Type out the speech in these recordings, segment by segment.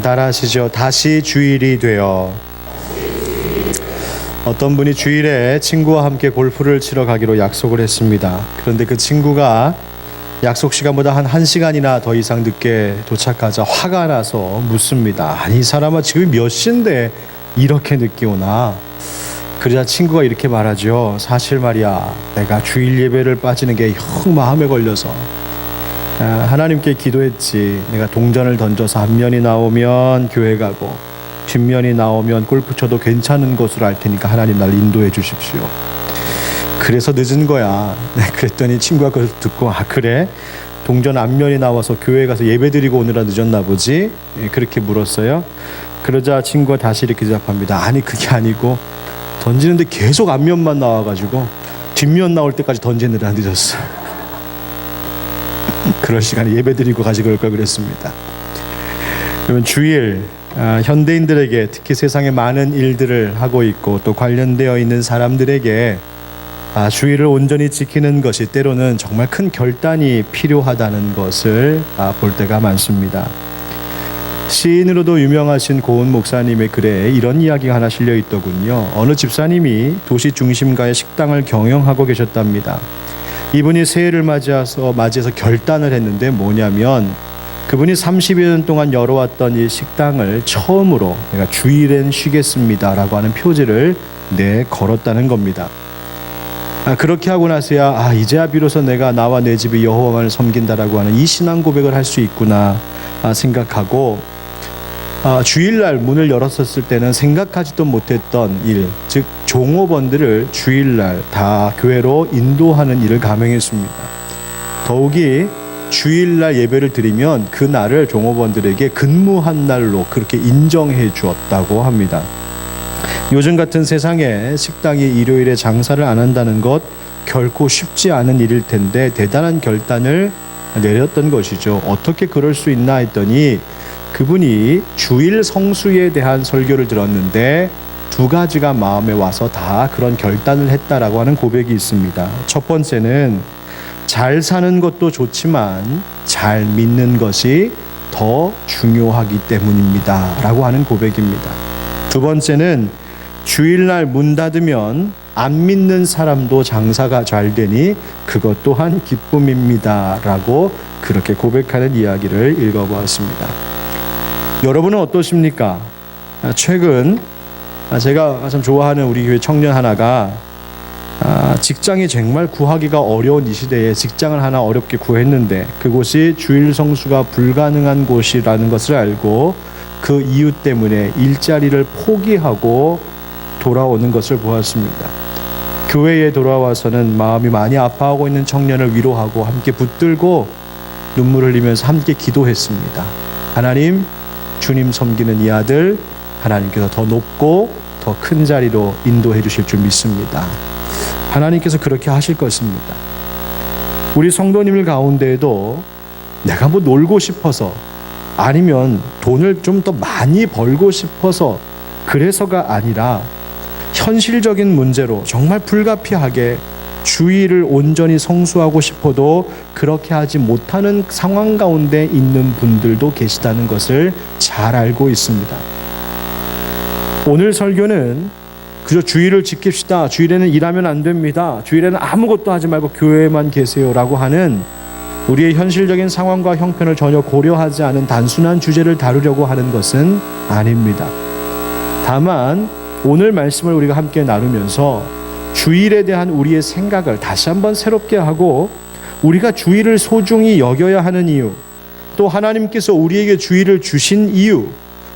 따라하시죠. 다시 주일이 되어. 어떤 분이 주일에 친구와 함께 골프를 치러 가기로 약속을 했습니다. 그런데 그 친구가 약속 시간보다 한 1시간이나 더 이상 늦게 도착하자 화가 나서 묻습니다. 아니, 이 사람아, 지금 몇 시인데 이렇게 늦게 오나? 그러자 친구가 이렇게 말하죠. 사실 말이야, 내가 주일 예배를 빠지는 게 영 마음에 걸려서 하나님께 기도했지. 내가 동전을 던져서 앞면이 나오면 교회 가고 뒷면이 나오면 골프 쳐도 괜찮은 것으로 알 테니까 하나님 날 인도해 주십시오. 그래서 늦은 거야. 그랬더니 친구가 그걸 듣고, 아 그래? 동전 앞면이 나와서 교회 가서 예배 드리고 오느라 늦었나 보지? 그렇게 물었어요. 그러자 친구가 다시 이렇게 대답합니다. 아니, 그게 아니고 던지는데 계속 앞면만 나와가지고 뒷면 나올 때까지 던지느라 늦었어. 그럴 시간에 예배 드리고 가지 그럴 걸 그랬습니다. 그러면 주일, 현대인들에게, 특히 세상에 많은 일들을 하고 있고 또 관련되어 있는 사람들에게 주일을 온전히 지키는 것이 때로는 정말 큰 결단이 필요하다는 것을 볼 때가 많습니다. 시인으로도 유명하신 고은 목사님의 글에 이런 이야기가 하나 실려 있더군요. 어느 집사님이 도시 중심가의 식당을 경영하고 계셨답니다. 이분이 새해를 맞이해서 결단을 했는데 뭐냐면, 그분이 30여 년 동안 열어왔던 이 식당을 처음으로 내가 주일엔 쉬겠습니다 라고 하는 표지를 걸었다는 겁니다. 그렇게 하고 나서야 이제야 비로소 내가 나와 내 집이 여호와만을 섬긴다라고 하는 이 신앙 고백을 할 수 있구나 생각하고, 주일날 문을 열었었을 때는 생각하지도 못했던 일, 즉 종업원들을 주일날 다 교회로 인도하는 일을 감행했습니다. 더욱이 주일날 예배를 드리면 그 날을 종업원들에게 근무한 날로 그렇게 인정해 주었다고 합니다. 요즘 같은 세상에 식당이 일요일에 장사를 안 한다는 것 결코 쉽지 않은 일일 텐데 대단한 결단을 내렸던 것이죠. 어떻게 그럴 수 있나 했더니, 그분이 주일 성수에 대한 설교를 들었는데 두 가지가 마음에 와서 다 그런 결단을 했다라고 하는 고백이 있습니다. 첫 번째는 잘 사는 것도 좋지만 잘 믿는 것이 더 중요하기 때문입니다 라고 하는 고백입니다. 두 번째는 주일날 문 닫으면 안 믿는 사람도 장사가 잘 되니 그것 또한 기쁨입니다 라고 그렇게 고백하는 이야기를 읽어보았습니다. 여러분은 어떠십니까? 최근 제가 참 좋아하는 우리 교회 청년 하나가 직장이 정말 구하기가 어려운 이 시대에 직장을 하나 어렵게 구했는데 그곳이 주일 성수가 불가능한 곳이라는 것을 알고 그 이유 때문에 일자리를 포기하고 돌아오는 것을 보았습니다. 교회에 돌아와서는 마음이 많이 아파하고 있는 청년을 위로하고 함께 붙들고 눈물 흘리면서 함께 기도했습니다. 하나님, 주님 섬기는 이 아들 하나님께서 더 높고 더 큰 자리로 인도해 주실 줄 믿습니다. 하나님께서 그렇게 하실 것입니다. 우리 성도님들 가운데에도 내가 뭐 놀고 싶어서, 아니면 돈을 좀 더 많이 벌고 싶어서 그래서가 아니라 현실적인 문제로 정말 불가피하게 주일을 온전히 성수하고 싶어도 그렇게 하지 못하는 상황 가운데 있는 분들도 계시다는 것을 잘 알고 있습니다. 오늘 설교는 그저 주일을 지킵시다, 주일에는 일하면 안 됩니다, 주일에는 아무것도 하지 말고 교회에만 계세요라고 하는 우리의 현실적인 상황과 형편을 전혀 고려하지 않은 단순한 주제를 다루려고 하는 것은 아닙니다. 다만 오늘 말씀을 우리가 함께 나누면서 주일에 대한 우리의 생각을 다시 한번 새롭게 하고, 우리가 주일을 소중히 여겨야 하는 이유, 또 하나님께서 우리에게 주일을 주신 이유,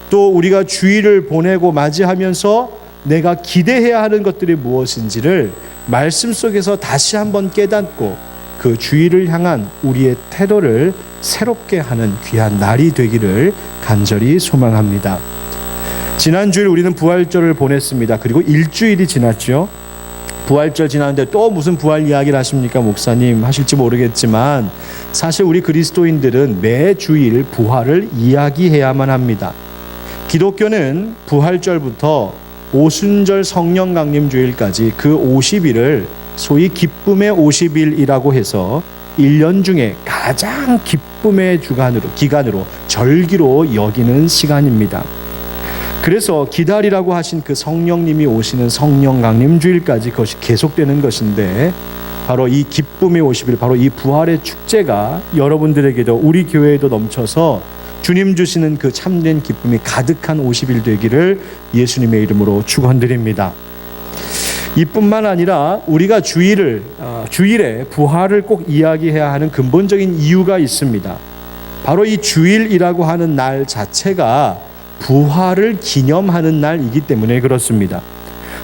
또 우리가 주일을 보내고 맞이하면서 내가 기대해야 하는 것들이 무엇인지를 말씀 속에서 다시 한번 깨닫고 그 주일을 향한 우리의 태도를 새롭게 하는 귀한 날이 되기를 간절히 소망합니다. 지난 주일 우리는 부활절을 보냈습니다. 그리고 일주일이 지났죠. 부활절 지났는데 또 무슨 부활 이야기를 하십니까 목사님 하실지 모르겠지만, 사실 우리 그리스도인들은 매 주일 부활을 이야기해야만 합니다. 기독교는 부활절부터 오순절 성령 강림 주일까지 그 50일을 소위 기쁨의 50일이라고 해서 1년 중에 가장 기쁜 기쁨의 기간으로 절기로 여기는 시간입니다. 그래서 기다리라고 하신 그 성령님이 오시는 성령 강림주일까지 그것이 계속되는 것인데, 바로 이 기쁨의 50일, 바로 이 부활의 축제가 여러분들에게도 우리 교회에도 넘쳐서 주님 주시는 그 참된 기쁨이 가득한 50일 되기를 예수님의 이름으로 축원드립니다. 이뿐만 아니라 우리가 주일에 부활을 꼭 이야기해야 하는 근본적인 이유가 있습니다. 바로 이 주일이라고 하는 날 자체가 부활을 기념하는 날이기 때문에 그렇습니다.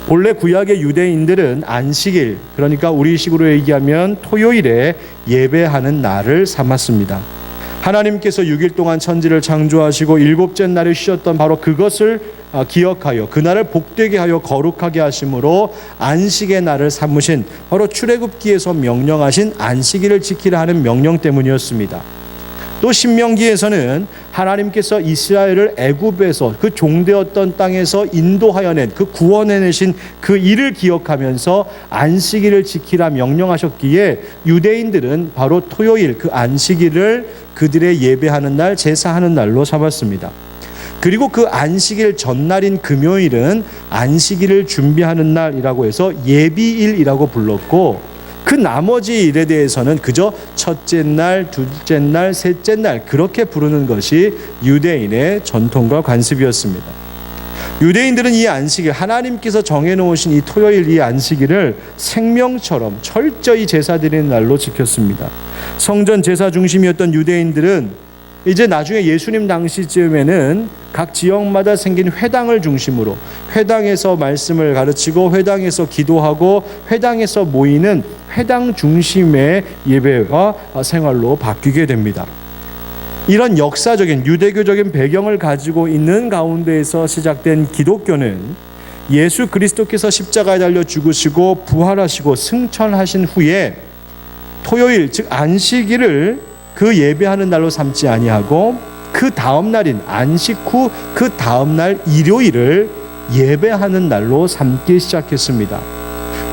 본래 구약의 유대인들은 안식일, 그러니까 우리식으로 얘기하면 토요일에 예배하는 날을 삼았습니다. 하나님께서 6일 동안 천지를 창조하시고 일곱째 날에 쉬었던 바로 그것을 기억하여 그날을 복되게 하여 거룩하게 하심으로 안식의 날을 삼으신, 바로 출애굽기에서 명령하신 안식일을 지키라 하는 명령 때문이었습니다. 또 신명기에서는 하나님께서 이스라엘을 애굽에서 그 종되었던 땅에서 인도하여 낸 그 구원해내신 그 일을 기억하면서 안식일을 지키라 명령하셨기에 유대인들은 바로 토요일 그 안식일을 그들의 예배하는 날, 제사하는 날로 삼았습니다. 그리고 그 안식일 전날인 금요일은 안식일을 준비하는 날이라고 해서 예비일이라고 불렀고, 그 나머지 일에 대해서는 그저 첫째 날, 둘째 날, 셋째 날 그렇게 부르는 것이 유대인의 전통과 관습이었습니다. 유대인들은 이 안식일, 하나님께서 정해놓으신 이 토요일 이 안식일을 생명처럼 철저히 제사 드리는 날로 지켰습니다. 성전 제사 중심이었던 유대인들은 이제 나중에 예수님 당시쯤에는 각 지역마다 생긴 회당을 중심으로 회당에서 말씀을 가르치고 회당에서 기도하고 회당에서 모이는 회당 중심의 예배와 생활로 바뀌게 됩니다. 이런 역사적인 유대교적인 배경을 가지고 있는 가운데에서 시작된 기독교는 예수 그리스도께서 십자가에 달려 죽으시고 부활하시고 승천하신 후에 토요일 즉 안식일을 그 예배하는 날로 삼지 아니하고 그 다음 날인 안식 후 그 다음 날 일요일을 예배하는 날로 삼기 시작했습니다.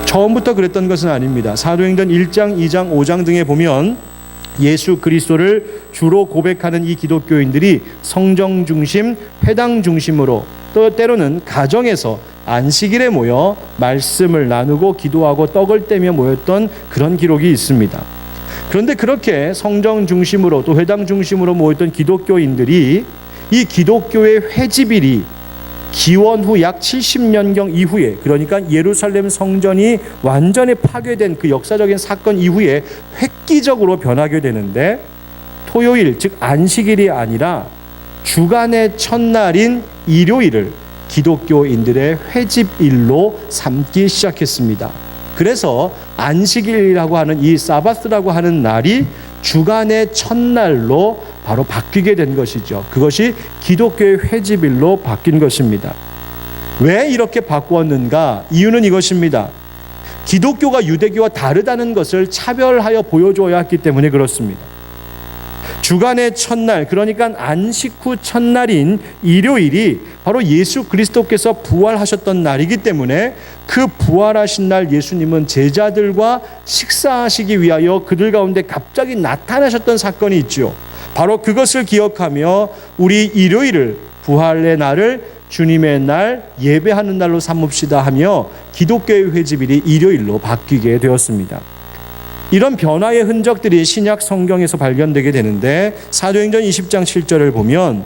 처음부터 그랬던 것은 아닙니다. 사도행전 1장, 2장, 5장 등에 보면 예수 그리스도를 주로 고백하는 이 기독교인들이 성정 중심, 회당 중심으로 또 때로는 가정에서 안식일에 모여 말씀을 나누고 기도하고 떡을 떼며 모였던 그런 기록이 있습니다. 그런데 그렇게 성정 중심으로 또 회당 중심으로 모였던 기독교인들이 이 기독교의 회집일이 기원 후 약 70년경 이후에, 그러니까 예루살렘 성전이 완전히 파괴된 그 역사적인 사건 이후에 획기적으로 변하게 되는데, 토요일 즉 안식일이 아니라 주간의 첫날인 일요일을 기독교인들의 회집일로 삼기 시작했습니다. 그래서 안식일이라고 하는 이 사바스라고 하는 날이 주간의 첫날로 바로 바뀌게 된 것이죠. 그것이 기독교의 회집일로 바뀐 것입니다. 왜 이렇게 바꾸었는가? 이유는 이것입니다. 기독교가 유대교와 다르다는 것을 차별하여 보여줘야 했기 때문에 그렇습니다. 주간의 첫날, 그러니까 안식 후 첫날인 일요일이 바로 예수 그리스도께서 부활하셨던 날이기 때문에 그 부활하신 날 예수님은 제자들과 식사하시기 위하여 그들 가운데 갑자기 나타나셨던 사건이 있죠. 바로 그것을 기억하며 우리 일요일을, 부활의 날을 주님의 날, 예배하는 날로 삼읍시다 하며 기독교의 회집일이 일요일로 바뀌게 되었습니다. 이런 변화의 흔적들이 신약 성경에서 발견되게 되는데, 사도행전 20장 7절을 보면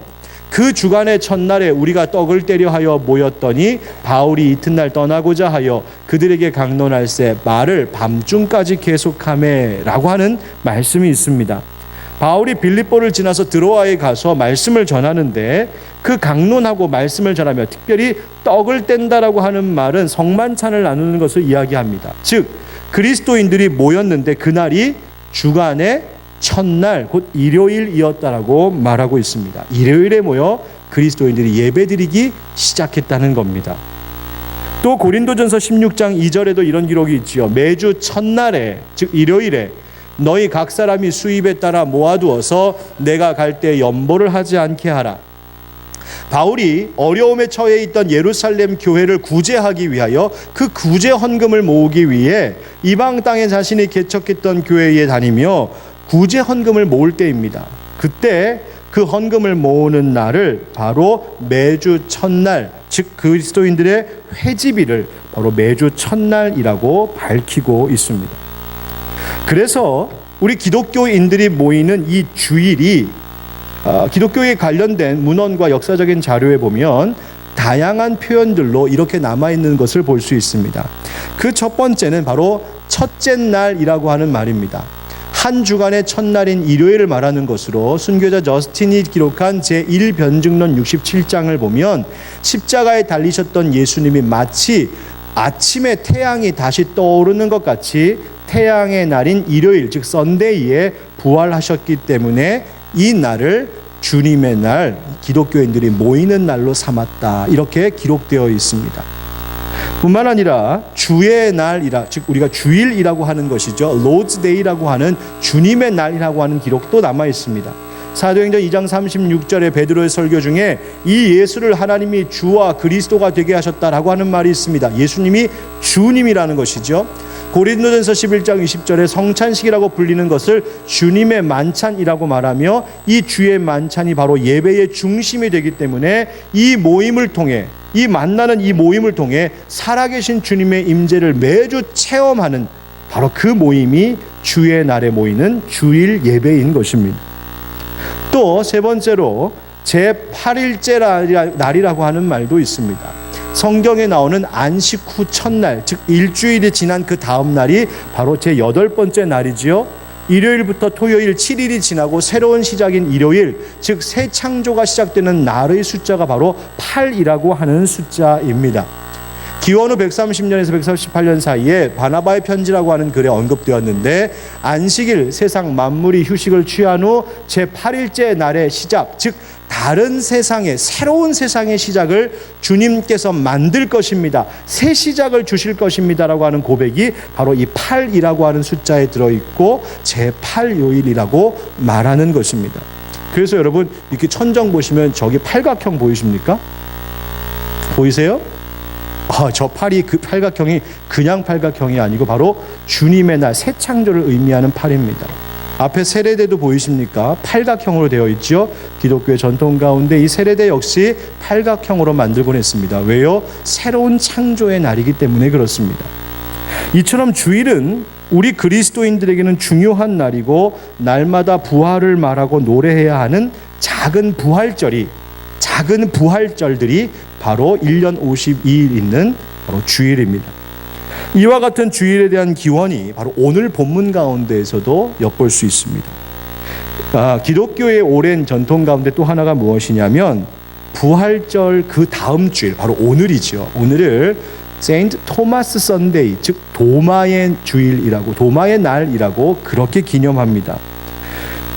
그 주간의 첫날에 우리가 떡을 떼려 하여 모였더니 바울이 이튿날 떠나고자 하여 그들에게 강론할세 말을 밤중까지 계속하매라고 하는 말씀이 있습니다. 바울이 빌립보를 지나서 드로아에 가서 말씀을 전하는데, 그 강론하고 말씀을 전하며 특별히 떡을 뗀다라고 하는 말은 성만찬을 나누는 것을 이야기합니다. 즉 그리스도인들이 모였는데 그날이 주간의 첫날 곧 일요일이었다라고 말하고 있습니다. 일요일에 모여 그리스도인들이 예배드리기 시작했다는 겁니다. 또 고린도전서 16장 2절에도 이런 기록이 있지요. 매주 첫날에 즉 일요일에 너희 각 사람이 수입에 따라 모아두어서 내가 갈 때 연보를 하지 않게 하라. 바울이 어려움에 처해 있던 예루살렘 교회를 구제하기 위하여 그 구제 헌금을 모으기 위해 이방 땅에 자신이 개척했던 교회에 다니며 구제 헌금을 모을 때입니다. 그때 그 헌금을 모으는 날을 바로 매주 첫날, 즉 그리스도인들의 회집일을 바로 매주 첫날이라고 밝히고 있습니다. 그래서 우리 기독교인들이 모이는 이 주일이 기독교에 관련된 문헌과 역사적인 자료에 보면 다양한 표현들로 이렇게 남아있는 것을 볼 수 있습니다. 그 첫 번째는 바로 첫째 날이라고 하는 말입니다. 한 주간의 첫날인 일요일을 말하는 것으로 순교자 저스틴이 기록한 제1변증론 67장을 보면 십자가에 달리셨던 예수님이 마치 아침에 태양이 다시 떠오르는 것 같이 태양의 날인 일요일, 즉 선데이에 부활하셨기 때문에 이 날을 주님의 날, 기독교인들이 모이는 날로 삼았다, 이렇게 기록되어 있습니다. 뿐만 아니라 주의 날이라, 즉 우리가 주일이라고 하는 것이죠. Lord's Day라고 하는 주님의 날이라고 하는 기록도 남아 있습니다. 사도행전 2장 36절에 베드로의 설교 중에 이 예수를 하나님이 주와 그리스도가 되게 하셨다라고 하는 말이 있습니다. 예수님이 주님이라는 것이죠. 고린도전서 11장 20절에 성찬식이라고 불리는 것을 주님의 만찬이라고 말하며 이 주의 만찬이 바로 예배의 중심이 되기 때문에 이 모임을 통해, 이 만나는 이 모임을 통해 살아계신 주님의 임재를 매주 체험하는 바로 그 모임이 주의 날에 모이는 주일 예배인 것입니다. 또 세 번째로 제8일째 날이라고 하는 말도 있습니다. 성경에 나오는 안식 후 첫날, 즉 일주일이 지난 그 다음 날이 바로 제8번째 날이지요. 일요일부터 토요일 7일이 지나고 새로운 시작인 일요일, 즉 새 창조가 시작되는 날의 숫자가 바로 8이라고 하는 숫자입니다. 기원 후 130년에서 138년 사이에 바나바의 편지라고 하는 글에 언급되었는데, 안식일, 세상 만물이 휴식을 취한 후 제8일째 날의 시작, 즉 다른 세상의, 새로운 세상의 시작을 주님께서 만들 것입니다, 새 시작을 주실 것입니다 라고 하는 고백이 바로 이 8이라고 하는 숫자에 들어있고 제8요일이라고 말하는 것입니다. 그래서 여러분 이렇게 천정 보시면 저기 팔각형 보이십니까? 보이세요? 저 팔이, 그 팔각형이 그냥 팔각형이 아니고 바로 주님의 날, 새 창조를 의미하는 팔입니다. 앞에 세례대도 보이십니까? 팔각형으로 되어 있죠. 기독교의 전통 가운데 이 세례대 역시 팔각형으로 만들곤 했습니다. 왜요? 새로운 창조의 날이기 때문에 그렇습니다. 이처럼 주일은 우리 그리스도인들에게는 중요한 날이고, 날마다 부활을 말하고 노래해야 하는 작은 부활절들이 바로 1년 52일 있는 바로 주일입니다. 이와 같은 주일에 대한 기원이 바로 오늘 본문 가운데에서도 엿볼 수 있습니다. 기독교의 오랜 전통 가운데 또 하나가 무엇이냐면 부활절 그 다음 주일, 바로 오늘이죠. 오늘을 세인트 토마스 선데이, 즉 도마의 주일이라고, 도마의 날이라고 그렇게 기념합니다.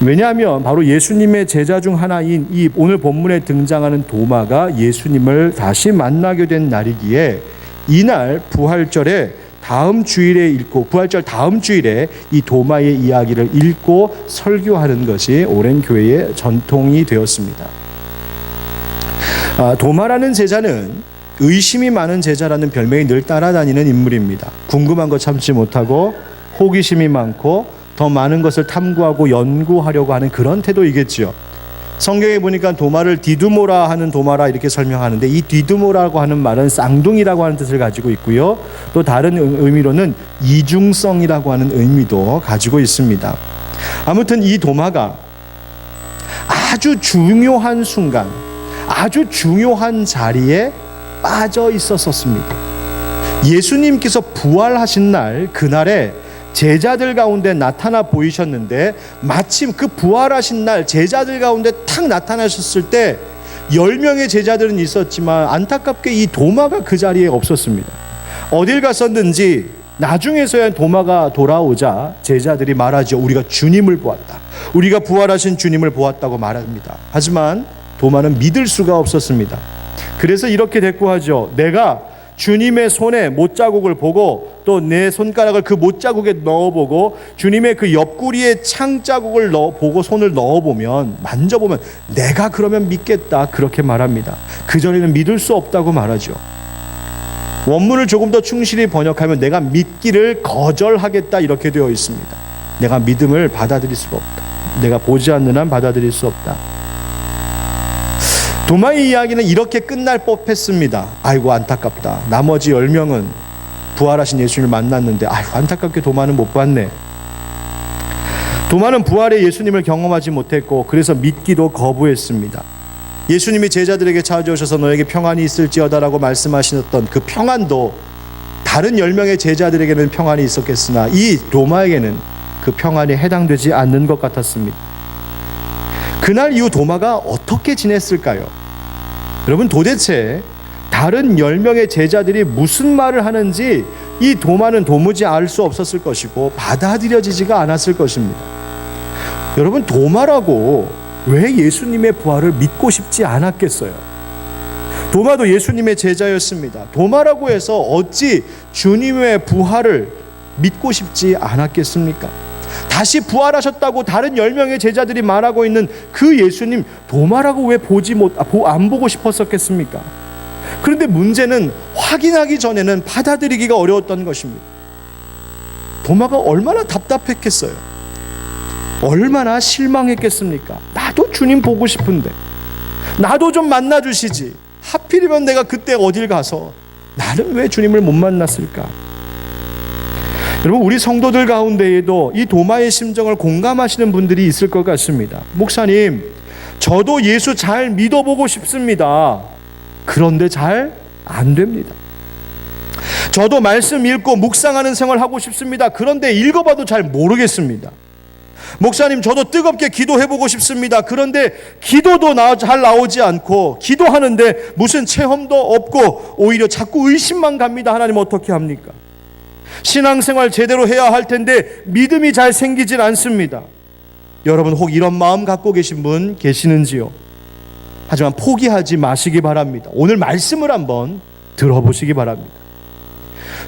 왜냐하면 바로 예수님의 제자 중 하나인 이 오늘 본문에 등장하는 도마가 예수님을 다시 만나게 된 날이기에 이날 부활절 다음 주일에 이 도마의 이야기를 읽고 설교하는 것이 오랜 교회의 전통이 되었습니다. 도마라는 제자는 의심이 많은 제자라는 별명이 늘 따라다니는 인물입니다. 궁금한 거 참지 못하고 호기심이 많고 더 많은 것을 탐구하고 연구하려고 하는 그런 태도이겠지요. 성경에 보니까 도마를 디두모라 하는 도마라 이렇게 설명하는데, 이 디두모라고 하는 말은 쌍둥이라고 하는 뜻을 가지고 있고요. 또 다른 의미로는 이중성이라고 하는 의미도 가지고 있습니다. 아무튼 이 도마가 아주 중요한 순간, 아주 중요한 자리에 빠져 있었습니다. 예수님께서 부활하신 날, 그날에 제자들 가운데 나타나 보이셨는데, 마침 그 부활하신 날 제자들 가운데 탁 나타나셨을 때 10명의 제자들은 있었지만 안타깝게 이 도마가 그 자리에 없었습니다. 어딜 갔었는지 나중에서야 도마가 돌아오자 제자들이 말하죠. 우리가 주님을 보았다, 우리가 부활하신 주님을 보았다고 말합니다. 하지만 도마는 믿을 수가 없었습니다. 그래서 이렇게 대꾸하죠. 내가 주님의 손에 못자국을 보고 또 내 손가락을 그 못자국에 넣어보고 주님의 그 옆구리에 창자국을 보고 손을 넣어보면, 만져보면 내가 그러면 믿겠다, 그렇게 말합니다. 그전에는 믿을 수 없다고 말하죠. 원문을 조금 더 충실히 번역하면 내가 믿기를 거절하겠다, 이렇게 되어 있습니다. 내가 믿음을 받아들일 수가 없다. 내가 보지 않는 한 받아들일 수 없다. 도마의 이야기는 이렇게 끝날 법했습니다. 아이고 안타깝다. 나머지 10명은 부활하신 예수님을 만났는데 아이고 안타깝게 도마는 못 봤네. 도마는 부활의 예수님을 경험하지 못했고 그래서 믿기도 거부했습니다. 예수님이 제자들에게 찾아오셔서 너에게 평안이 있을지어다라고 말씀하셨던 그 평안도 다른 10명의 제자들에게는 평안이 있었겠으나 이 도마에게는 그 평안이 해당되지 않는 것 같았습니다. 그날 이후 도마가 어떻게 지냈을까요? 여러분 도대체 다른 10명의 제자들이 무슨 말을 하는지 이 도마는 도무지 알 수 없었을 것이고 받아들여지지가 않았을 것입니다. 여러분 도마라고 왜 예수님의 부활을 믿고 싶지 않았겠어요? 도마도 예수님의 제자였습니다. 도마라고 해서 어찌 주님의 부활을 믿고 싶지 않았겠습니까? 다시 부활하셨다고 다른 10명의 제자들이 말하고 있는 그 예수님 도마라고 왜 안 보고 싶었었겠습니까? 그런데 문제는 확인하기 전에는 받아들이기가 어려웠던 것입니다. 도마가 얼마나 답답했겠어요? 얼마나 실망했겠습니까? 나도 주님 보고 싶은데 나도 좀 만나주시지. 하필이면 내가 그때 어딜 가서 나는 왜 주님을 못 만났을까? 여러분 우리 성도들 가운데에도 이 도마의 심정을 공감하시는 분들이 있을 것 같습니다. 목사님, 저도 예수 잘 믿어보고 싶습니다. 그런데 잘 안 됩니다. 저도 말씀 읽고 묵상하는 생활 하고 싶습니다. 그런데 읽어봐도 잘 모르겠습니다. 목사님, 저도 뜨겁게 기도해보고 싶습니다. 그런데 기도도 잘 나오지 않고 기도하는데 무슨 체험도 없고 오히려 자꾸 의심만 갑니다. 하나님 어떻게 합니까? 신앙생활 제대로 해야 할 텐데 믿음이 잘 생기질 않습니다. 여러분 혹 이런 마음 갖고 계신 분 계시는지요? 하지만 포기하지 마시기 바랍니다. 오늘 말씀을 한번 들어보시기 바랍니다.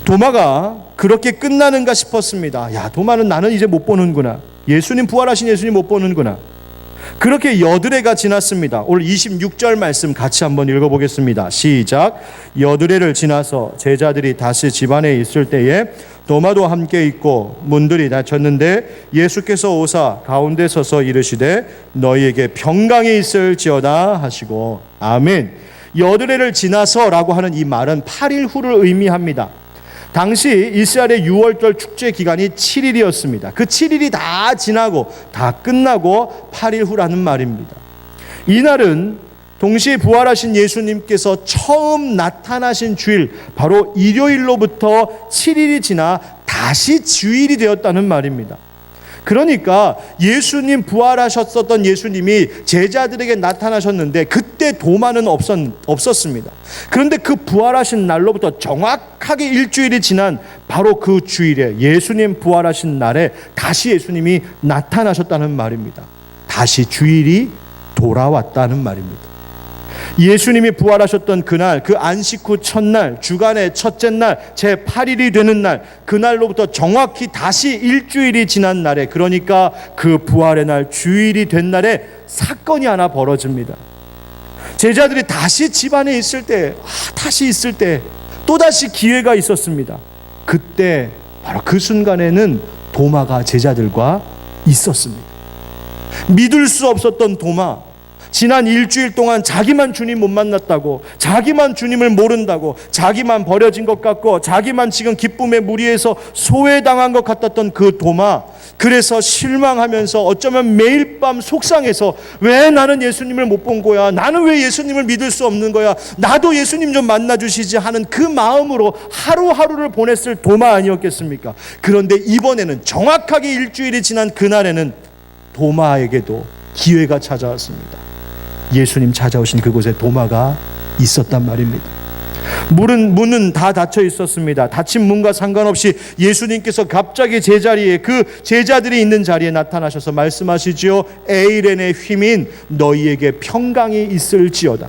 도마가 그렇게 끝나는가 싶었습니다. 야, 도마는 나는 이제 못 보는구나. 예수님 부활하신 예수님 못 보는구나. 그렇게 여드레가 지났습니다. 오늘 26절 말씀 같이 한번 읽어보겠습니다. 시작. 여드레를 지나서 제자들이 다시 집안에 있을 때에 도마도 함께 있고 문들이 닫혔는데 예수께서 오사 가운데 서서 이르시되 너희에게 평강이 있을지어다 하시고 아멘. 여드레를 지나서라고 하는 이 말은 8일 후를 의미합니다. 당시 이스라엘의 6월절 축제 기간이 7일이었습니다. 그 7일이 다 지나고 다 끝나고 8일 후라는 말입니다. 이날은 동시에 부활하신 예수님께서 처음 나타나신 주일, 바로 일요일로부터 7일이 지나 다시 주일이 되었다는 말입니다. 그러니까 예수님 부활하셨었던 예수님이 제자들에게 나타나셨는데 그때 도마는 없었습니다. 그런데 그 부활하신 날로부터 정확하게 일주일이 지난 바로 그 주일에 예수님 부활하신 날에 다시 예수님이 나타나셨다는 말입니다. 다시 주일이 돌아왔다는 말입니다. 예수님이 부활하셨던 그날, 그 안식 후 첫날, 주간의 첫째 날, 제8일이 되는 날, 그날로부터 정확히 다시 일주일이 지난 날에, 그러니까 그 부활의 날, 주일이 된 날에 사건이 하나 벌어집니다. 제자들이 다시 집안에 있을 때, 다시 있을 때 또다시 기회가 있었습니다. 그때 바로 그 순간에는 도마가 제자들과 있었습니다. 믿을 수 없었던 도마, 지난 일주일 동안 자기만 주님 못 만났다고, 자기만 주님을 모른다고, 자기만 버려진 것 같고, 자기만 지금 기쁨의 무리에서 소외당한 것 같았던 그 도마, 그래서 실망하면서 어쩌면 매일 밤 속상해서 왜 나는 예수님을 못 본 거야? 나는 왜 예수님을 믿을 수 없는 거야? 나도 예수님 좀 만나주시지 하는 그 마음으로 하루하루를 보냈을 도마 아니었겠습니까? 그런데 이번에는 정확하게 일주일이 지난 그날에는 도마에게도 기회가 찾아왔습니다. 예수님 찾아오신 그곳에 도마가 있었단 말입니다. 문은 다 닫혀 있었습니다. 닫힌 문과 상관없이 예수님께서 갑자기 제자리에, 그 제자들이 있는 자리에 나타나셔서 말씀하시지요. 에이렌의 휘민 너희에게 평강이 있을지어다.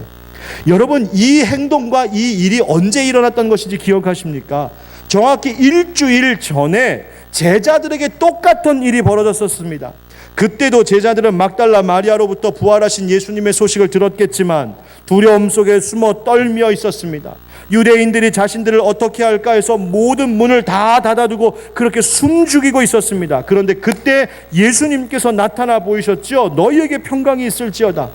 여러분, 이 행동과 이 일이 언제 일어났던 것인지 기억하십니까? 정확히 일주일 전에 제자들에게 똑같은 일이 벌어졌었습니다. 그때도 제자들은 막달라 마리아로부터 부활하신 예수님의 소식을 들었겠지만 두려움 속에 숨어 떨며 있었습니다. 유대인들이 자신들을 어떻게 할까 해서 모든 문을 다 닫아두고 그렇게 숨죽이고 있었습니다. 그런데 그때 예수님께서 나타나 보이셨죠. 너희에게 평강이 있을지어다.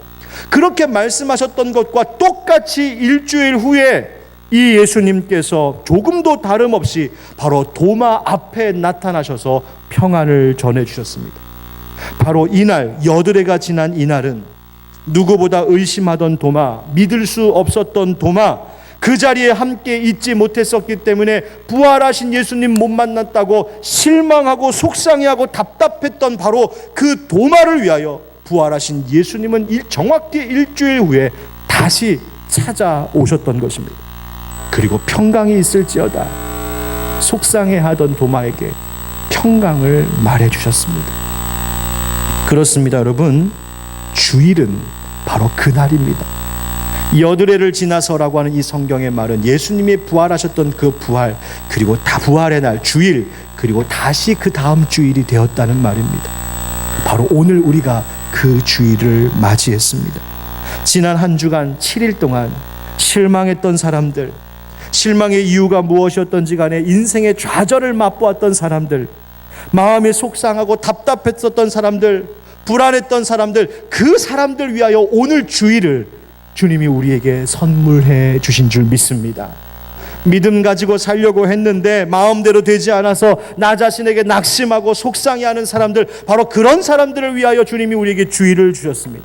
그렇게 말씀하셨던 것과 똑같이 일주일 후에 이 예수님께서 조금도 다름없이 바로 도마 앞에 나타나셔서 평안을 전해주셨습니다. 바로 이날, 여드레가 지난 이날은 누구보다 의심하던 도마, 믿을 수 없었던 도마, 그 자리에 함께 있지 못했었기 때문에 부활하신 예수님 못 만났다고 실망하고 속상해하고 답답했던 바로 그 도마를 위하여 부활하신 예수님은 정확히 일주일 후에 다시 찾아오셨던 것입니다. 그리고 평강이 있을지어다. 속상해하던 도마에게 평강을 말해주셨습니다. 그렇습니다, 여러분. 주일은 바로 그날입니다. 여드레를 지나서라고 하는 이 성경의 말은 예수님이 부활하셨던 그 부활, 그리고 다 부활의 날 주일, 그리고 다시 그 다음 주일이 되었다는 말입니다. 바로 오늘 우리가 그 주일을 맞이했습니다. 지난 한 주간 7일 동안 실망했던 사람들, 실망의 이유가 무엇이었던지 간에 인생의 좌절을 맛보았던 사람들, 마음이 속상하고 답답했었던 사람들, 불안했던 사람들, 그 사람들 위하여 오늘 주일을 주님이 우리에게 선물해 주신 줄 믿습니다. 믿음 가지고 살려고 했는데 마음대로 되지 않아서 나 자신에게 낙심하고 속상해하는 사람들, 바로 그런 사람들을 위하여 주님이 우리에게 주일을 주셨습니다.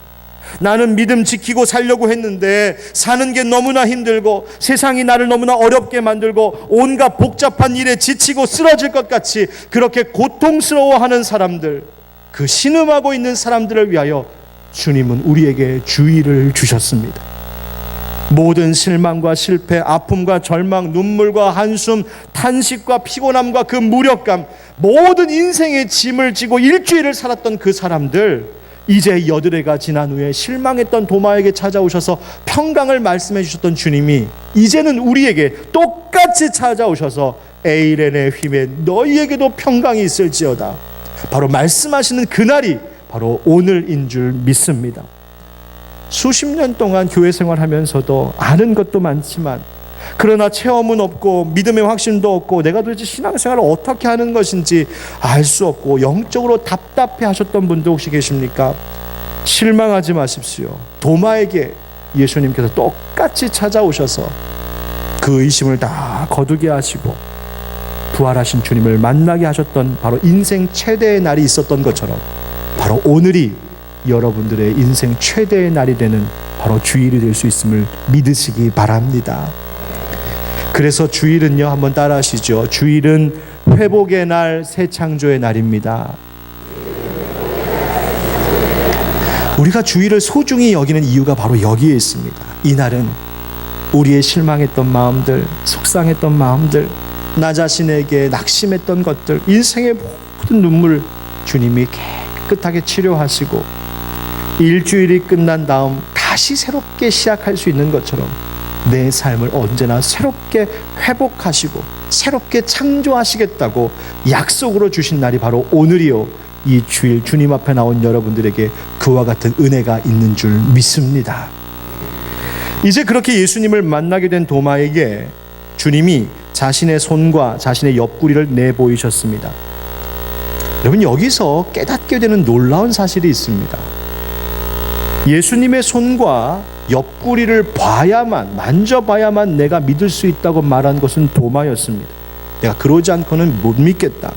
나는 믿음 지키고 살려고 했는데 사는 게 너무나 힘들고 세상이 나를 너무나 어렵게 만들고 온갖 복잡한 일에 지치고 쓰러질 것 같이 그렇게 고통스러워하는 사람들, 그 신음하고 있는 사람들을 위하여 주님은 우리에게 주일을 주셨습니다. 모든 실망과 실패, 아픔과 절망, 눈물과 한숨, 탄식과 피곤함과 그 무력감, 모든 인생의 짐을 지고 일주일을 살았던 그 사람들, 이제 여드레가 지난 후에 실망했던 도마에게 찾아오셔서 평강을 말씀해 주셨던 주님이 이제는 우리에게 똑같이 찾아오셔서 에이렌의 휘에 너희에게도 평강이 있을지어다. 바로 말씀하시는 그날이 바로 오늘인 줄 믿습니다. 수십 년 동안 교회 생활하면서도 아는 것도 많지만 그러나 체험은 없고 믿음의 확신도 없고 내가 도대체 신앙생활을 어떻게 하는 것인지 알 수 없고 영적으로 답답해 하셨던 분도 혹시 계십니까? 실망하지 마십시오. 도마에게 예수님께서 똑같이 찾아오셔서 그 의심을 다 거두게 하시고 부활하신 주님을 만나게 하셨던 바로 인생 최대의 날이 있었던 것처럼 바로 오늘이 여러분들의 인생 최대의 날이 되는 바로 주일이 될 수 있음을 믿으시기 바랍니다. 그래서 주일은요, 한번 따라 하시죠. 주일은 회복의 날, 새 창조의 날입니다. 우리가 주일을 소중히 여기는 이유가 바로 여기에 있습니다. 이 날은 우리의 실망했던 마음들, 속상했던 마음들, 나 자신에게 낙심했던 것들, 인생의 모든 눈물 주님이 깨끗하게 치료하시고 일주일이 끝난 다음 다시 새롭게 시작할 수 있는 것처럼 내 삶을 언제나 새롭게 회복하시고 새롭게 창조하시겠다고 약속으로 주신 날이 바로 오늘이요. 이 주일 주님 앞에 나온 여러분들에게 그와 같은 은혜가 있는 줄 믿습니다. 이제 그렇게 예수님을 만나게 된 도마에게 주님이 자신의 손과 자신의 옆구리를 내보이셨습니다. 여러분, 여기서 깨닫게 되는 놀라운 사실이 있습니다. 예수님의 손과 옆구리를 봐야만, 만져봐야만 내가 믿을 수 있다고 말한 것은 도마였습니다. 내가 그러지 않고는 못 믿겠다.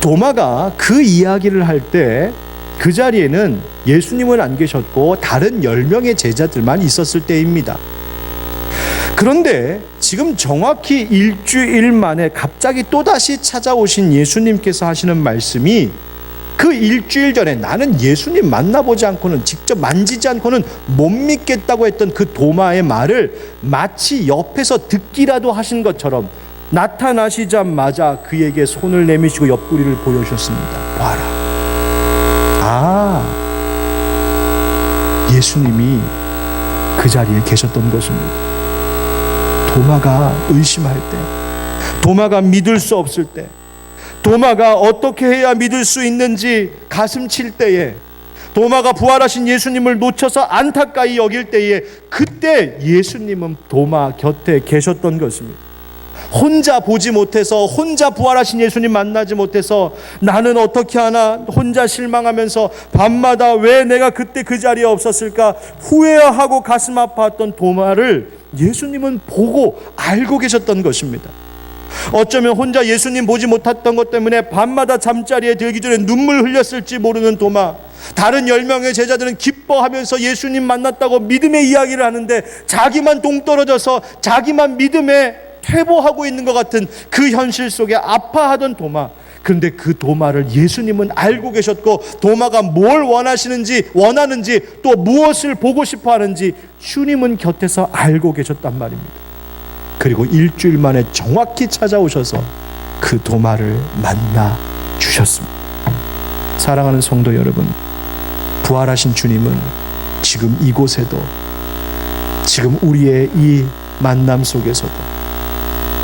도마가 그 이야기를 할 때 그 자리에는 예수님은 안 계셨고 다른 10명의 제자들만 있었을 때입니다. 그런데 지금 정확히 일주일 만에 갑자기 또다시 찾아오신 예수님께서 하시는 말씀이 그 일주일 전에 나는 예수님 만나보지 않고는, 직접 만지지 않고는 못 믿겠다고 했던 그 도마의 말을 마치 옆에서 듣기라도 하신 것처럼 나타나시자마자 그에게 손을 내미시고 옆구리를 보여주셨습니다. 봐라. 예수님이 그 자리에 계셨던 것입니다. 도마가 의심할 때, 도마가 믿을 수 없을 때, 도마가 어떻게 해야 믿을 수 있는지 가슴 칠 때에, 도마가 부활하신 예수님을 놓쳐서 안타까이 여길 때에 그때 예수님은 도마 곁에 계셨던 것입니다. 혼자 보지 못해서, 혼자 부활하신 예수님 만나지 못해서 나는 어떻게 하나 혼자 실망하면서 밤마다 왜 내가 그때 그 자리에 없었을까 후회하고 가슴 아파했던 도마를 예수님은 보고 알고 계셨던 것입니다. 어쩌면 혼자 예수님 보지 못했던 것 때문에 밤마다 잠자리에 들기 전에 눈물 흘렸을지 모르는 도마, 다른 10명의 제자들은 기뻐하면서 예수님 만났다고 믿음의 이야기를 하는데 자기만 동떨어져서 자기만 믿음에 퇴보하고 있는 것 같은 그 현실 속에 아파하던 도마. 그런데 그 도마를 예수님은 알고 계셨고 도마가 뭘 원하는지 또 무엇을 보고 싶어 하는지 주님은 곁에서 알고 계셨단 말입니다. 그리고 일주일 만에 정확히 찾아오셔서 그 도마를 만나 주셨습니다. 사랑하는 성도 여러분, 부활하신 주님은 지금 이곳에도, 지금 우리의 이 만남 속에서도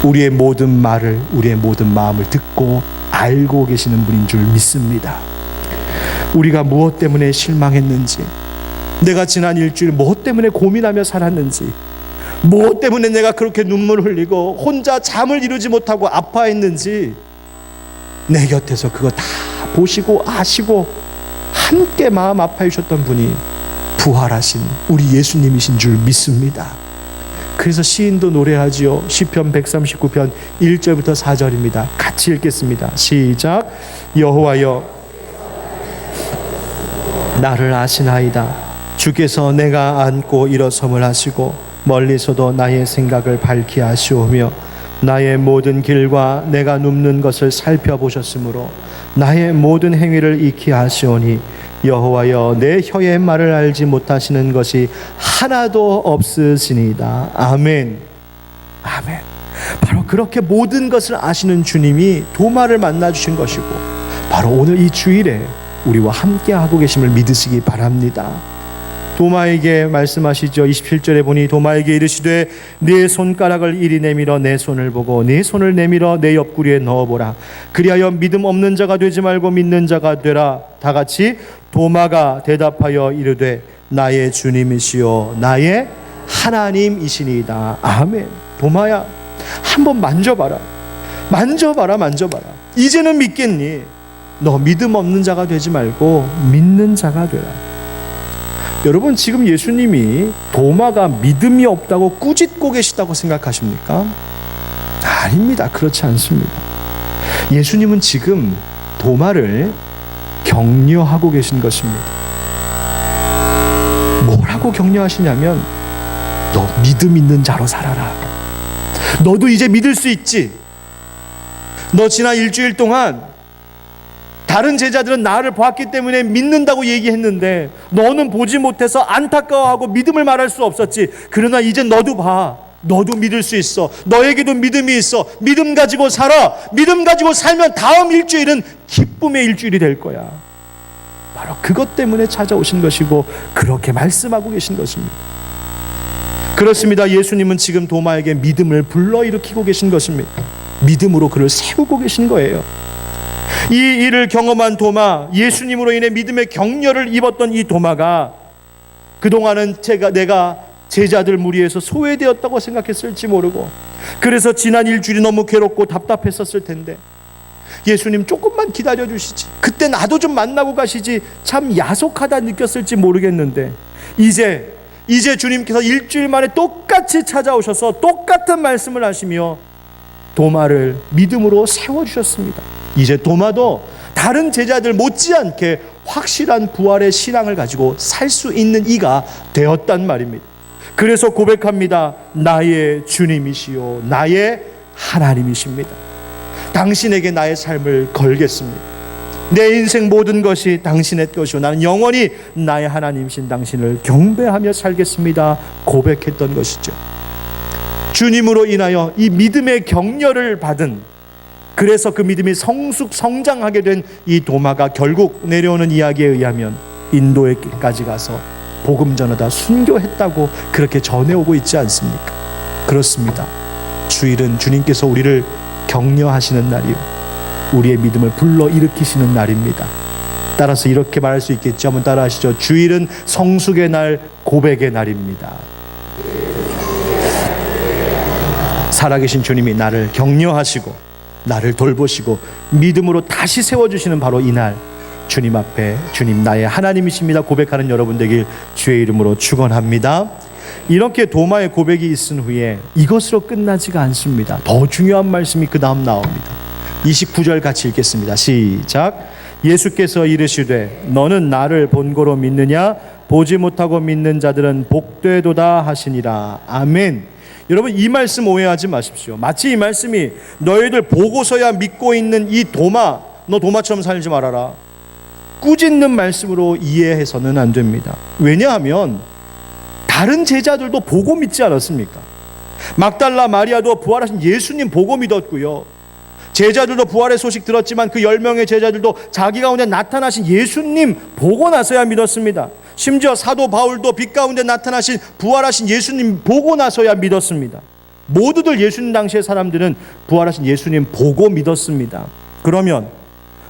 우리의 모든 말을, 우리의 모든 마음을 듣고 알고 계시는 분인 줄 믿습니다. 우리가 무엇 때문에 실망했는지, 내가 지난 일주일 무엇 때문에 고민하며 살았는지, 무엇 때문에 내가 그렇게 눈물 흘리고 혼자 잠을 이루지 못하고 아파했는지 내 곁에서 그거 다 보시고 아시고 함께 마음 아파해 주셨던 분이 부활하신 우리 예수님이신 줄 믿습니다. 그래서 시인도 노래하지요. 시편 139편 1절부터 4절입니다. 같이 읽겠습니다. 시작. 여호와여 나를 아시나이다. 주께서 내가 앉고 일어섬을 하시고 멀리서도 나의 생각을 밝히 아시오며 나의 모든 길과 내가 눕는 것을 살펴보셨으므로 나의 모든 행위를 익히 아시오니 여호와여 내 혀의 말을 알지 못하시는 것이 하나도 없으시니이다. 아멘. 아멘. 바로 그렇게 모든 것을 아시는 주님이 도마를 만나 주신 것이고 바로 오늘 이 주일에 우리와 함께 하고 계심을 믿으시기 바랍니다. 도마에게 말씀하시죠. 27절에 보니 도마에게 이르시되 네 손가락을 이리 내밀어 내 손을 보고 네 손을 내밀어 내 옆구리에 넣어보라. 그리하여 믿음 없는 자가 되지 말고 믿는 자가 되라. 다 같이 도마가 대답하여 이르되 나의 주님이시요 나의 하나님이시니이다. 아멘. 도마야, 한번 만져봐라. 만져봐라. 이제는 믿겠니? 너 믿음 없는 자가 되지 말고 믿는 자가 되라. 여러분, 지금 예수님이 도마가 믿음이 없다고 꾸짖고 계시다고 생각하십니까? 아닙니다. 그렇지 않습니다. 예수님은 지금 도마를 격려하고 계신 것입니다. 뭐라고 격려하시냐면 너 믿음 있는 자로 살아라. 너도 이제 믿을 수 있지. 너 지난 일주일 동안 다른 제자들은 나를 봤기 때문에 믿는다고 얘기했는데 너는 보지 못해서 안타까워하고 믿음을 말할 수 없었지. 그러나 이제 너도 봐. 너도 믿을 수 있어. 너에게도 믿음이 있어. 믿음 가지고 살아. 믿음 가지고 살면 다음 일주일은 기쁨의 일주일이 될 거야. 바로 그것 때문에 찾아오신 것이고 그렇게 말씀하고 계신 것입니다. 그렇습니다. 예수님은 지금 도마에게 믿음을 불러일으키고 계신 것입니다. 믿음으로 그를 세우고 계신 거예요. 이 일을 경험한 도마, 예수님으로 인해 믿음의 격려를 입었던 이 도마가 그동안은 내가 제자들 무리에서 소외되었다고 생각했을지 모르고 그래서 지난 일주일이 너무 괴롭고 답답했었을 텐데 예수님 조금만 기다려 주시지, 그때 나도 좀 만나고 가시지, 참 야속하다 느꼈을지 모르겠는데 이제 주님께서 일주일 만에 똑같이 찾아오셔서 똑같은 말씀을 하시며 도마를 믿음으로 세워주셨습니다. 이제 도마도 다른 제자들 못지않게 확실한 부활의 신앙을 가지고 살 수 있는 이가 되었단 말입니다. 그래서 고백합니다. 나의 주님이시요 나의 하나님이십니다. 당신에게 나의 삶을 걸겠습니다. 내 인생 모든 것이 당신의 것이요 나는 영원히 나의 하나님이신 당신을 경배하며 살겠습니다. 고백했던 것이죠. 주님으로 인하여 이 믿음의 격려를 받은, 그래서 그 믿음이 성장하게 된 이 도마가 결국 내려오는 이야기에 의하면 인도에까지 가서 복음 전하다 순교했다고 그렇게 전해오고 있지 않습니까? 그렇습니다. 주일은 주님께서 우리를 격려하시는 날이요 우리의 믿음을 불러일으키시는 날입니다. 따라서 이렇게 말할 수 있겠죠. 한번 따라하시죠. 주일은 성숙의 날, 고백의 날입니다. 살아계신 주님이 나를 격려하시고 나를 돌보시고 믿음으로 다시 세워주시는 바로 이날, 주님 앞에 주님 나의 하나님이십니다 고백하는 여러분 되길 주의 이름으로 축원합니다. 이렇게 도마의 고백이 있은 후에 이것으로 끝나지가 않습니다. 더 중요한 말씀이 그 다음 나옵니다. 29절 같이 읽겠습니다. 시작. 예수께서 이르시되 너는 나를 본고로 믿느냐? 보지 못하고 믿는 자들은 복되도다 하시니라. 아멘. 여러분, 이 말씀 오해하지 마십시오. 마치 이 말씀이 너희들 보고서야 믿고 있는 이 도마, 너 도마처럼 살지 말아라, 꾸짖는 말씀으로 이해해서는 안 됩니다. 왜냐하면 다른 제자들도 보고 믿지 않았습니까? 막달라 마리아도 부활하신 예수님 보고 믿었고요, 제자들도 부활의 소식 들었지만 그 10명의 제자들도 자기 가운데 나타나신 예수님 보고 나서야 믿었습니다. 심지어 사도 바울도 빛 가운데 나타나신 부활하신 예수님 보고 나서야 믿었습니다. 모두들 예수님 당시의 사람들은 부활하신 예수님 보고 믿었습니다. 그러면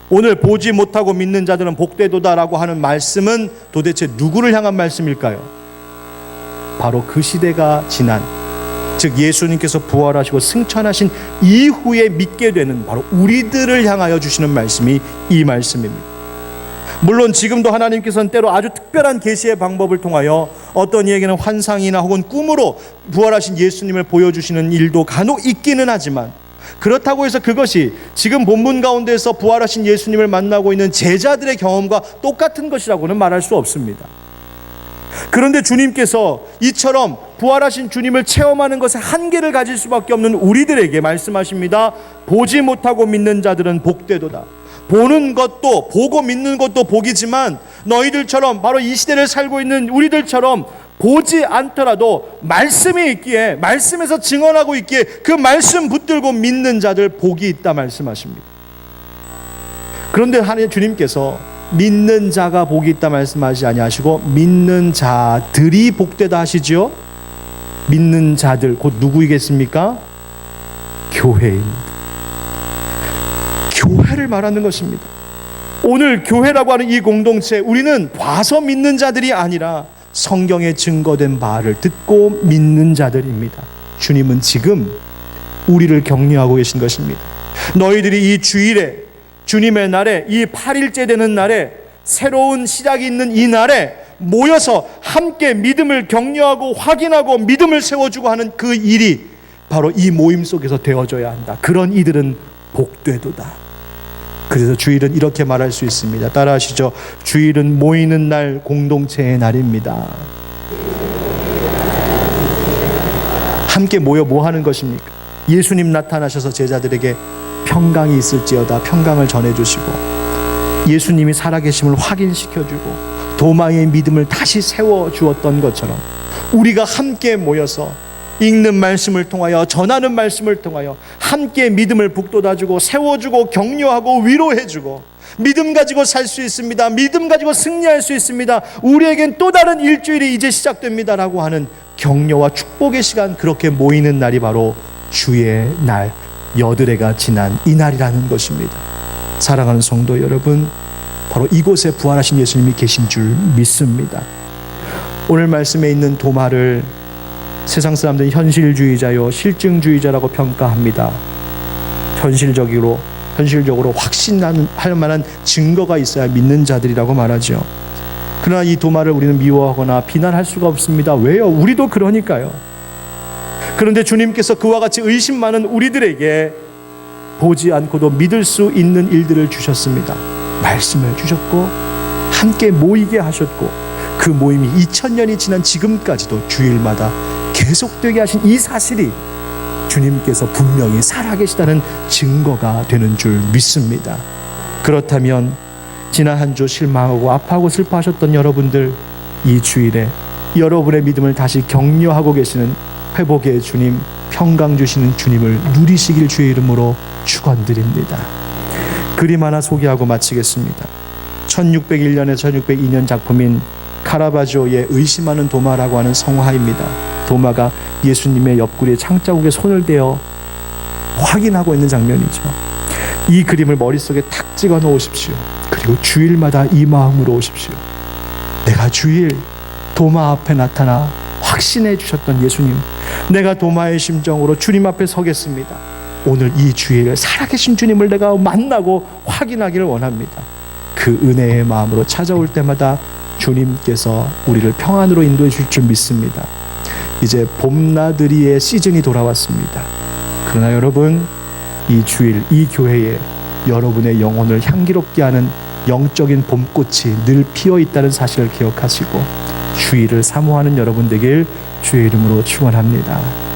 오늘 보지 못하고 믿는 자들은 복되도다라고 하는 말씀은 도대체 누구를 향한 말씀일까요? 바로 그 시대가 지난, 즉 예수님께서 부활하시고 승천하신 이후에 믿게 되는 바로 우리들을 향하여 주시는 말씀이 이 말씀입니다. 물론 지금도 하나님께서는 때로 아주 특별한 계시의 방법을 통하여 어떤 이에게는 환상이나 혹은 꿈으로 부활하신 예수님을 보여주시는 일도 간혹 있기는 하지만, 그렇다고 해서 그것이 지금 본문 가운데서 부활하신 예수님을 만나고 있는 제자들의 경험과 똑같은 것이라고는 말할 수 없습니다. 그런데 주님께서 이처럼 부활하신 주님을 체험하는 것에 한계를 가질 수밖에 없는 우리들에게 말씀하십니다. 보지 못하고 믿는 자들은 복되도다. 보는 것도 보고 믿는 것도 복이지만 너희들처럼, 바로 이 시대를 살고 있는 우리들처럼 보지 않더라도 말씀이 있기에, 말씀에서 증언하고 있기에 그 말씀 붙들고 믿는 자들 복이 있다 말씀하십니다. 그런데 하나님 주님께서 믿는 자가 복이 있다 말씀하지 아니하시고 믿는 자들이 복되다 하시지요. 믿는 자들 곧 누구이겠습니까? 교회입니다. 교회를 말하는 것입니다. 오늘 교회라고 하는 이 공동체, 우리는 봐서 믿는 자들이 아니라 성경에 증거된 바를 듣고 믿는 자들입니다. 주님은 지금 우리를 격려하고 계신 것입니다. 너희들이 이 주일에, 주님의 날에, 이 8일째 되는 날에, 새로운 시작이 있는 이 날에 모여서 함께 믿음을 격려하고 확인하고 믿음을 세워주고 하는 그 일이 바로 이 모임 속에서 되어져야 한다. 그런 이들은 복되도다. 그래서 주일은 이렇게 말할 수 있습니다. 따라하시죠. 주일은 모이는 날, 공동체의 날입니다. 함께 모여 뭐 하는 것입니까? 예수님 나타나셔서 제자들에게 평강이 있을지어다 평강을 전해주시고, 예수님이 살아계심을 확인시켜주고 도마의 믿음을 다시 세워주었던 것처럼 우리가 함께 모여서 읽는 말씀을 통하여, 전하는 말씀을 통하여 함께 믿음을 북돋아주고 세워주고 격려하고 위로해주고, 믿음 가지고 살 수 있습니다, 믿음 가지고 승리할 수 있습니다, 우리에겐 또 다른 일주일이 이제 시작됩니다라고 하는 격려와 축복의 시간, 그렇게 모이는 날이 바로 주의 날, 여드레가 지난 이 날이라는 것입니다. 사랑하는 성도 여러분, 바로 이곳에 부활하신 예수님이 계신 줄 믿습니다. 오늘 말씀에 있는 도마를 세상 사람들은 현실주의자요 실증주의자라고 평가합니다. 현실적으로 확신할 만한 증거가 있어야 믿는 자들이라고 말하죠. 그러나 이 도마를 우리는 미워하거나 비난할 수가 없습니다. 왜요? 우리도 그러니까요. 그런데 주님께서 그와 같이 의심 많은 우리들에게 보지 않고도 믿을 수 있는 일들을 주셨습니다. 말씀을 주셨고 함께 모이게 하셨고, 그 모임이 2000년이 지난 지금까지도 주일마다 계속되게 하신 이 사실이 주님께서 분명히 살아계시다는 증거가 되는 줄 믿습니다. 그렇다면 지난 한 주 실망하고 아파하고 슬퍼하셨던 여러분들, 이 주일에 여러분의 믿음을 다시 격려하고 계시는 회복의 주님, 평강 주시는 주님을 누리시길 주의 이름으로 축원드립니다. 그림 하나 소개하고 마치겠습니다. 1601년에 1602년 작품인 카라바조의 의심하는 도마라고 하는 성화입니다. 도마가 예수님의 옆구리에 창자국에 손을 대어 확인하고 있는 장면이죠. 이 그림을 머릿속에 탁 찍어 놓으십시오. 그리고 주일마다 이 마음으로 오십시오. 내가 주일 도마 앞에 나타나 확신해 주셨던 예수님, 내가 도마의 심정으로 주님 앞에 서겠습니다. 오늘 이 주일 살아계신 주님을 내가 만나고 확인하기를 원합니다. 그 은혜의 마음으로 찾아올 때마다 주님께서 우리를 평안으로 인도해 주실 줄 믿습니다. 이제 봄나들이의 시즌이 돌아왔습니다. 그러나 여러분, 이 주일, 이 교회에 여러분의 영혼을 향기롭게 하는 영적인 봄꽃이 늘 피어 있다는 사실을 기억하시고 주일을 사모하는 여러분 되길 주의 이름으로 축원합니다.